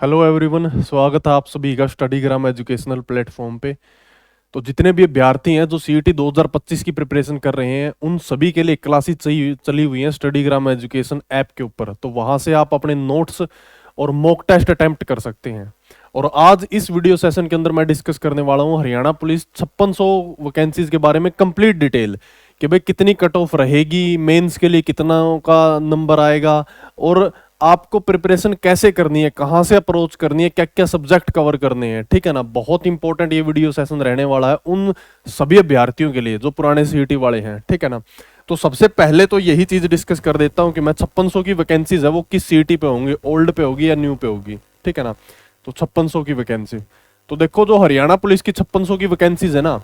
Hello everyone, स्वागत है आप सभी का स्टडीग्राम एजुकेशनल प्लेटफॉर्म पे। तो जितने भी अभ्यर्थी हैं जो सीईटी 2025 की प्रिपरेशन कर रहे हैं, उन सभी के लिए क्लासेस चली हुई हैं स्टडीग्राम एजुकेशन ऐप के ऊपर। तो वहां से आप अपने नोट्स और मॉक टेस्ट अटेम्प्ट कर सकते हैं। और आज इस वीडियो सेशन के अंदर मैं डिस्कस करने वाला हूं हरियाणा पुलिस 5600 वैकेंसीज के बारे में कंप्लीट डिटेल कि भाई कितनी कट ऑफ रहेगी, मेंस के लिए कितना का नंबर आएगा, और आपको प्रिपरेशन कैसे करनी है, कहाँ से अप्रोच करनी है, क्या क्या सब्जेक्ट कवर करने हैं। ठीक है ना, बहुत इंपॉर्टेंट ये वीडियो सेशन रहने वाला है उन सभी अभ्यर्थियों के लिए जो पुराने सीईटी वाले हैं। ठीक है ना, तो सबसे पहले तो यही चीज डिस्कस कर देता हूं कि मैं 5600 की वैकेंसीज है वो किस सीईटी पे होंगी, ओल्ड पे होगी या न्यू पे होगी। ठीक है ना, तो 5600 की वैकेंसी, तो देखो जो हरियाणा पुलिस की 5600 की वैकेंसीज है ना,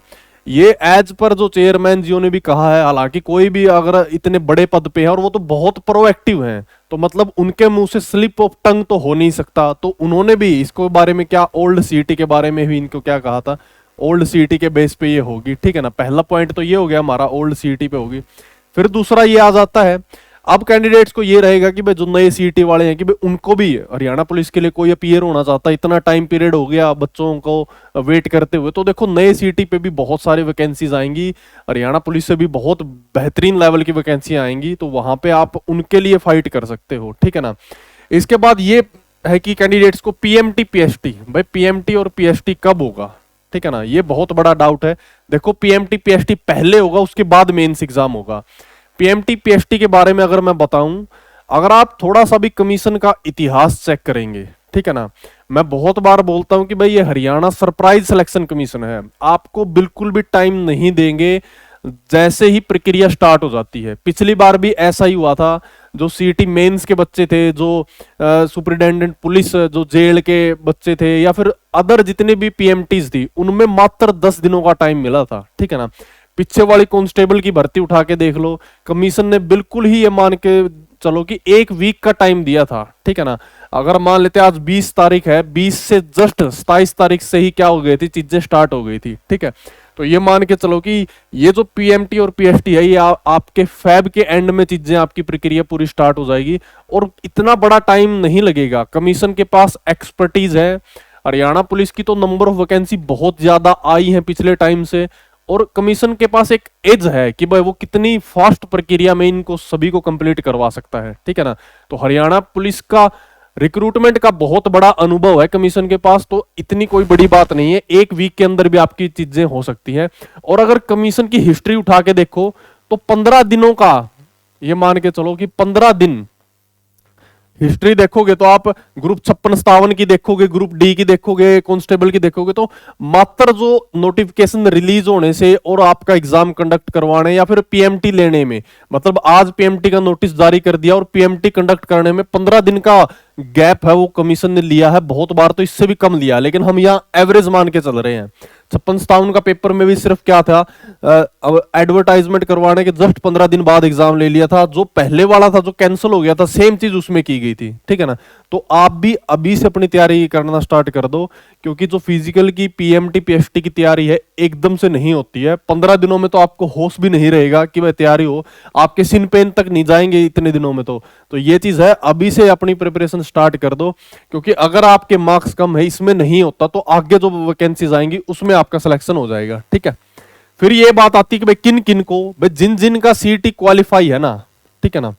ये एज पर जो चेयरमैन जियो ने भी कहा है, हालांकि कोई भी अगर इतने बड़े पद पे है और वो तो बहुत प्रोएक्टिव हैं, तो मतलब उनके मुंह से स्लिप ऑफ टंग तो हो नहीं सकता। तो उन्होंने भी इसको बारे में क्या, ओल्ड सीईटी के बारे में भी इनको क्या कहा था, ओल्ड सीईटी के बेस पे ये होगी। ठीक है ना, पहला पॉइंट तो ये हो गया हमारा, ओल्ड सीईटी पे होगी। फिर दूसरा ये आ जाता है, अब कैंडिडेट्स को ये रहेगा कि भाई जो नए सीईटी वाले हैं कि भाई उनको भी हरियाणा पुलिस के लिए कोई अपीयर होना चाहता है, इतना टाइम पीरियड हो गया बच्चों को वेट करते हुए। तो देखो नए सीईटी पे भी बहुत सारी वैकेंसीज आएंगी, हरियाणा पुलिस से भी बहुत बेहतरीन लेवल की वैकेंसियां आएंगी, तो वहां पे आप उनके लिए फाइट कर सकते हो। ठीक है ना, इसके बाद ये है कि कैंडिडेट्स को पीएमटी पीएसटी, भाई पीएमटी और पीएसटी कब होगा। ठीक है ना, ये बहुत बड़ा डाउट है। देखो पीएमटी पीएसटी पहले होगा, उसके बाद मेंस एग्जाम होगा। पीएमटी पीएसटी के बारे में अगर मैं बताऊं, अगर आप थोड़ा सा भी कमीशन का इतिहास चेक करेंगे, ठीक है ना, मैं बहुत बार बोलता हूं कि भाई ये हरियाणा सरप्राइज सिलेक्शन कमीशन है, आपको बिल्कुल भी टाइम नहीं देंगे जैसे ही प्रक्रिया स्टार्ट हो जाती है। पिछली बार भी ऐसा ही हुआ था, जो सीईटी मेंस के बच्चे थे, जो सुपरिटेंडेंट पुलिस जो जेल के बच्चे थे, या फिर अदर जितने भी पीएमटीज थी, उनमें मात्र 10 दिनों का टाइम मिला था। ठीक है ना, पीछे वाली कांस्टेबल की भर्ती उठा के देख लो, कमीशन ने बिल्कुल ही ये मान के चलो कि एक वीक का टाइम दिया था। ठीक है ना, अगर मान लेते आज 20 तारीख है, 20 से जस्ट 27 तारीख से ही क्या हो गई थी, चीजें स्टार्ट हो गई थी। ठीक है, तो ये मान के चलो कि ये जो पीएमटी और पीएसटी है, ये आपके फैब के एंड में चीजें, आपकी प्रक्रिया पूरी स्टार्ट हो जाएगी और इतना बड़ा टाइम नहीं लगेगा। कमीशन के पास एक्सपर्टीज है, हरियाणा पुलिस की तो नंबर ऑफ वैकेंसी बहुत ज्यादा आई है पिछले टाइम से, और कमीशन के पास एक एज है कि भाई वो कितनी फास्ट प्रक्रिया में इनको सभी को कंप्लीट करवा सकता है। ठीक है ना, तो हरियाणा पुलिस का रिक्रूटमेंट का बहुत बड़ा अनुभव है कमीशन के पास, तो इतनी कोई बड़ी बात नहीं है, एक वीक के अंदर भी आपकी चीजें हो सकती हैं। और अगर कमीशन की हिस्ट्री उठा के देखो तो 15 दिनों का, ये मान के चलो कि 15 दिन हिस्ट्री देखोगे तो आप ग्रुप 56-57 की देखोगे, ग्रुप डी की देखोगे, कांस्टेबल की देखोगे, तो मात्र जो नोटिफिकेशन रिलीज होने से और आपका एग्जाम कंडक्ट करवाने या फिर पीएमटी लेने में, मतलब आज पीएमटी का नोटिस जारी कर दिया और पीएमटी कंडक्ट करने में 15 दिन का गैप है, वो कमीशन ने लिया है। बहुत बार तो इससे भी कम लिया, लेकिन हम यहाँ एवरेज मान के चल रहे हैं। 56-57 का पेपर में भी सिर्फ क्या था, एडवर्टाइजमेंट करवाने के जस्ट 15 दिन बाद एग्जाम ले लिया था। जो पहले वाला था जो कैंसिल हो गया था, सेम चीज उसमें की गई थी। ठीक है ना, तो आप भी अभी से अपनी तैयारी करना स्टार्ट कर दो, क्योंकि जो फिजिकल की पीएमटी पीएसटी की तैयारी है एकदम से नहीं होती है। 15 दिनों में तो आपको होश भी नहीं रहेगा कि वह तैयारी हो, आपके सिन पेन तक नहीं जाएंगे इतने दिनों में। तो ये चीज है, अभी से अपनी प्रिपरेशन स्टार्ट कर दो, क्योंकि अगर आपके मार्क्स कम है, इसमें नहीं होता, तो आगे जो वैकेंसीज आएंगी उसमें आपका सिलेक्शन हो जाएगा। ठीक है, फिर ये बात आती है कि भाई किन किन को, भाई जिन जिन का सीईटी क्वालिफाई है ना, ठीक है ना,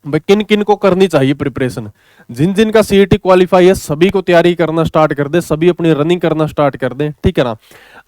भाई किन किन को करनी चाहिए प्रिपरेशन। जिन जिन का सीईटी क्वालिफाई है सभी को तैयारी करना स्टार्ट कर दे, सभी अपनी रनिंग करना स्टार्ट कर दें। ठीक है ना,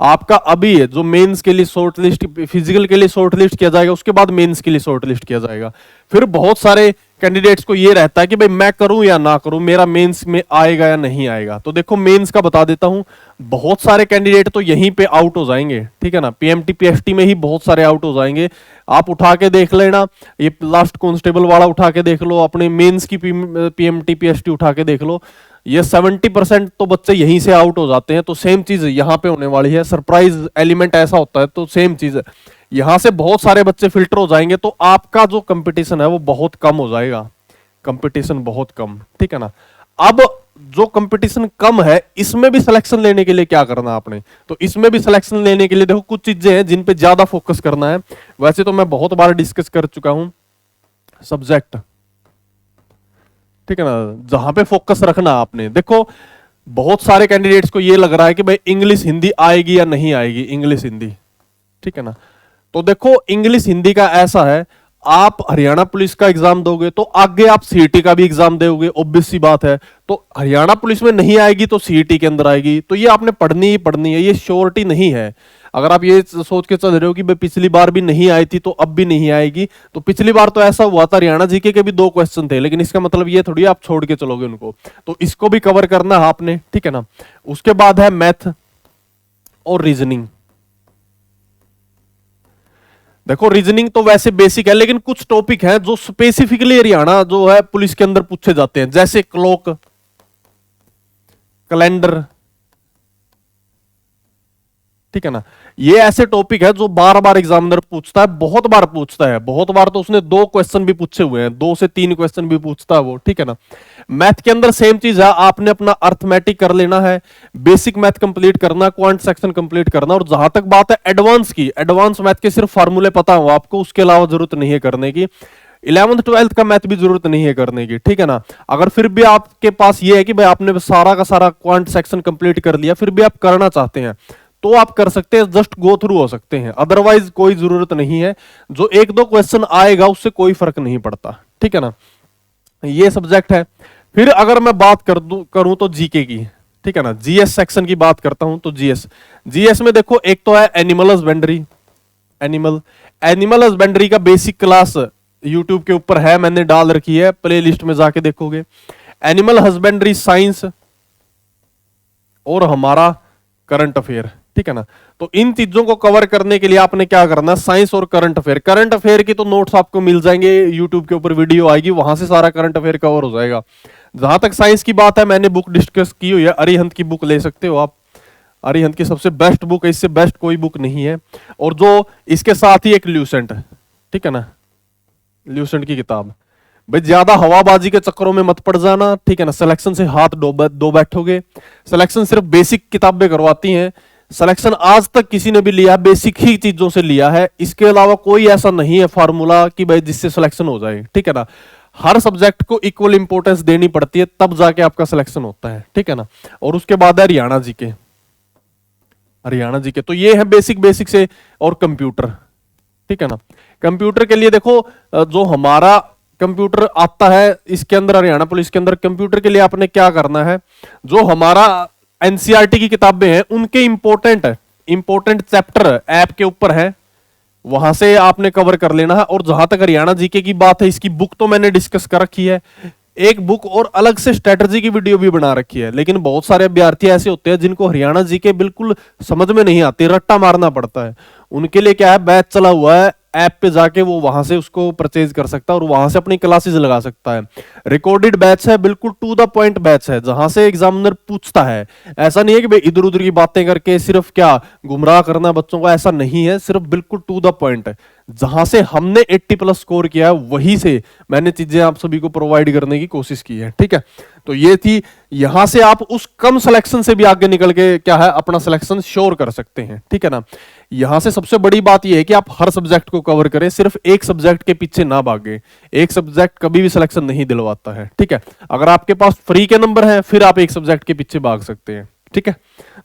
आपका अभी है जो मेंस के लिए शॉर्ट लिस्ट, फिजिकल के लिए शॉर्ट लिस्ट किया जाएगा, उसके बाद मेंस के लिए शॉर्ट लिस्ट किया जाएगा। फिर बहुत सारे कैंडिडेट्स को ये रहता है कि भाई मैं करूं या ना करूं, मेरा मेंस में आएगा या नहीं आएगा। तो देखो मेंस का बता देता हूं, बहुत सारे कैंडिडेट तो यहीं पे आउट हो जाएंगे। ठीक है ना, पीएमटी पीएसटी में ही बहुत सारे आउट हो जाएंगे। आप उठा के देख लेना, ये लास्ट कांस्टेबल वाला उठा के देख लो, अपने मेंस की पीएमटी पीएसटी उठा के देख लो, ये 70% तो बच्चे यहीं से आउट हो जाते हैं। तो सेम चीज यहाँ पे होने वाली है, सरप्राइज एलिमेंट ऐसा होता है, तो सेम चीज है, यहां से बहुत सारे बच्चे फिल्टर हो जाएंगे, तो आपका जो कंपटीशन है वो बहुत कम हो जाएगा, कंपटीशन बहुत कम। ठीक है ना, अब जो कंपटीशन कम है, इसमें भी सिलेक्शन लेने के लिए क्या करना है आपने, तो इसमें भी सिलेक्शन लेने के लिए देखो कुछ चीजें हैं जिन पे ज्यादा फोकस करना है। वैसे तो मैं बहुत बार डिस्कस कर चुका हूं, सब्जेक्ट, ठीक है ना, जहां पे फोकस रखना आपने। देखो बहुत सारे कैंडिडेट्स को ये लग रहा है कि भाई इंग्लिश हिंदी आएगी या नहीं आएगी, इंग्लिश हिंदी, ठीक है ना। तो देखो इंग्लिश हिंदी का ऐसा है, आप हरियाणा पुलिस का एग्जाम दोगे तो आगे आप सीईटी का भी एग्जाम दोगे, ऑब्वियस सी बात है। तो हरियाणा पुलिस में नहीं आएगी तो सीईटी के अंदर आएगी, तो ये आपने पढ़नी ही पढ़नी है, ये श्योरिटी नहीं है। अगर आप ये सोच के चल रहे हो कि भाई पिछली बार भी नहीं आई थी तो अब भी नहीं आएगी, तो पिछली बार तो ऐसा हुआ था, हरियाणा जीके के भी 2 क्वेश्चन थे, लेकिन इसका मतलब ये थोड़ी आप छोड़ के चलोगे उनको, तो इसको भी कवर करना है आपने, ठीक है ना। उसके बाद है मैथ और रीजनिंग। देखो रीजनिंग तो वैसे बेसिक है, लेकिन कुछ टॉपिक हैं जो स्पेसिफिकली हरियाणा जो है पुलिस के अंदर पूछे जाते हैं, जैसे क्लॉक, कैलेंडर, ठीक है ना। ये ऐसे टॉपिक है जो बार बार एग्जामिनर पूछता है, बहुत बार पूछता है, बहुत बार तो उसने 2 क्वेश्चन भी पूछे हुए हैं, 2 से 3 क्वेश्चन भी पूछता है वो, ठीक है ना। मैथ के अंदर सेम चीज है, आपने अपना अर्थमेटिक कर लेना है, बेसिक मैथ कंप्लीट करना, क्वांट सेक्शन कंप्लीट करना, और जहां तक बात है एडवांस की, एडवांस मैथ के सिर्फ फार्मूले पता हो आपको, उसके अलावा जरूरत नहीं है करने की। 11th 12th का मैथ भी जरूरत नहीं है करने की, ठीक है ना। अगर फिर भी आपके पास ये है कि भाई आपने सारा का सारा क्वांट सेक्शन कंप्लीट कर लिया, फिर भी आप करना चाहते हैं तो आप कर सकते हैं, जस्ट गो थ्रू हो सकते हैं, अदरवाइज कोई जरूरत नहीं है। जो 1-2 क्वेश्चन आएगा उससे कोई फर्क नहीं पड़ता, ठीक है ना। ये सब्जेक्ट है। फिर अगर मैं बात करूं तो जीके की, ठीक है ना, जीएस सेक्शन की बात करता हूं तो जीएस, जीएस में देखो एक तो है एनिमल हस्बेंड्री, एनिमल हस्बेंड्री का बेसिक क्लास यूट्यूब के ऊपर है, मैंने डाल रखी है, प्ले लिस्ट में जाके देखोगे। एनिमल हस्बेंड्री साइंस और हमारा करंट अफेयर, ठीक है ना। तो इन चीजों को कवर करने के लिए आपने क्या करना है, साइंस और करंट अफेयर की तो नोट्स आपको मिल जाएंगे, यूट्यूब के ऊपर वीडियो आएगी, वहां से सारा करंट अफेयर कवर हो जाएगा। जहां तक साइंस की बात है, मैंने बुक डिस्कस की हुई है, अरिहंत की बुक ले सकते हो आप, अरिहंत की सबसे बेस्ट बुक है, इससे बेस्ट कोई बुक नहीं है। और जो इसके साथ ही एक ल्यूसेंट, ठीक है ना, ल्यूसेंट की किताब। भाई ज्यादा हवाबाजी के चक्करों में मत पड़ जाना, ठीक है ना, सिलेक्शन से हाथ दो बैठोगे। सिलेक्शन सिर्फ बेसिक किताबें करवाती हैं, सिलेक्शन आज तक किसी ने भी लिया बेसिक ही चीजों से लिया है, इसके अलावा कोई ऐसा नहीं है फार्मूला कि भाई जिससे सिलेक्शन हो जाए, ठीक है ना। हर सब्जेक्ट को इक्वल इंपॉर्टेंस देनी पड़ती है, तब जाके आपका सिलेक्शन होता है, ठीक है ना। और उसके बाद है हरियाणा जी के, हरियाणा जी के तो ये है बेसिक से, और कंप्यूटर, ठीक है ना। कंप्यूटर के लिए देखो जो हमारा कंप्यूटर आता है इसके अंदर, हरियाणा पुलिस के अंदर कंप्यूटर के लिए आपने क्या करना है, जो हमारा एनसीईआरटी की किताबें हैं उनके इंपॉर्टेंट चैप्टर ऐप के ऊपर है, वहां से आपने कवर कर लेना है। और जहां तक हरियाणा जीके की बात है, इसकी बुक तो मैंने डिस्कस कर रखी है, एक बुक और अलग से स्ट्रेटजी की वीडियो भी बना रखी है। लेकिन बहुत सारे अभ्यर्थी ऐसे होते हैं जिनको हरियाणा जीके बिल्कुल समझ में नहीं आती, रट्टा मारना पड़ता है, उनके लिए क्या है, बैच चला हुआ है, ऐप पे जाके वो वहां से उसको परचेज कर सकता है और वहां से अपनी क्लासेस लगा सकता है। रिकॉर्डेड बैच है, बिल्कुल टू द पॉइंट बैच है, जहां से एग्जामिनर पूछता है। ऐसा नहीं है कि भाई इधर उधर की बातें करके सिर्फ क्या गुमराह करना बच्चों को, ऐसा नहीं है, सिर्फ बिल्कुल टू द पॉइंट है। जहां से हमने 80+ स्कोर किया है वहीं से मैंने चीजें आप सभी को प्रोवाइड करने की कोशिश की है, ठीक है। तो ये थी, यहां से आप उस कम सिलेक्शन से भी आगे निकल के क्या है, अपना सिलेक्शन श्योर कर सकते हैं, ठीक है ना। यहां से सबसे बड़ी बात यह है कि आप हर सब्जेक्ट को कवर करें, सिर्फ एक सब्जेक्ट के पीछे ना भागे, एक सब्जेक्ट कभी भी सिलेक्शन नहीं दिलवाता है, ठीक है। अगर आपके पास फ्री के नंबर हैं फिर आप एक सब्जेक्ट के पीछे भाग सकते हैं, ठीक है।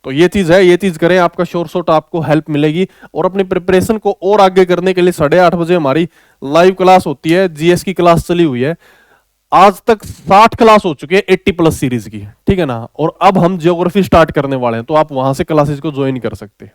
तो ये चीज है, ये चीज करें, आपका श्योर शॉट आपको हेल्प मिलेगी। और अपनी प्रिपरेशन को और आगे करने के लिए 8:30 बजे हमारी लाइव क्लास होती है, जीएस की क्लास चली हुई है, आज तक 60 क्लास हो चुकी है 80+ सीरीज की, ठीक है ना। और अब हम ज्योग्राफी स्टार्ट करने वाले हैं, तो आप वहां से क्लासेस को ज्वाइन कर सकते हैं।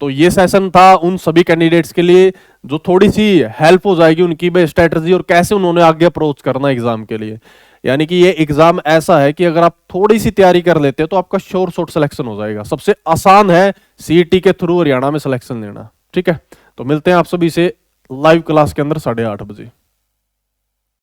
तो ये सेशन था उन सभी कैंडिडेट्स के लिए जो थोड़ी सी हेल्प हो जाएगी उनकी स्ट्रेटजी और कैसे उन्होंने आगे अप्रोच करना एग्जाम के लिए। यानी कि ये एग्जाम ऐसा है कि अगर आप थोड़ी सी तैयारी कर लेते हैं तो आपका श्योर शॉट सिलेक्शन हो जाएगा। सबसे आसान है सीईटी के थ्रू हरियाणा में सिलेक्शन लेना, ठीक है। तो मिलते हैं आप सभी से लाइव क्लास के अंदर 8:30 बजे।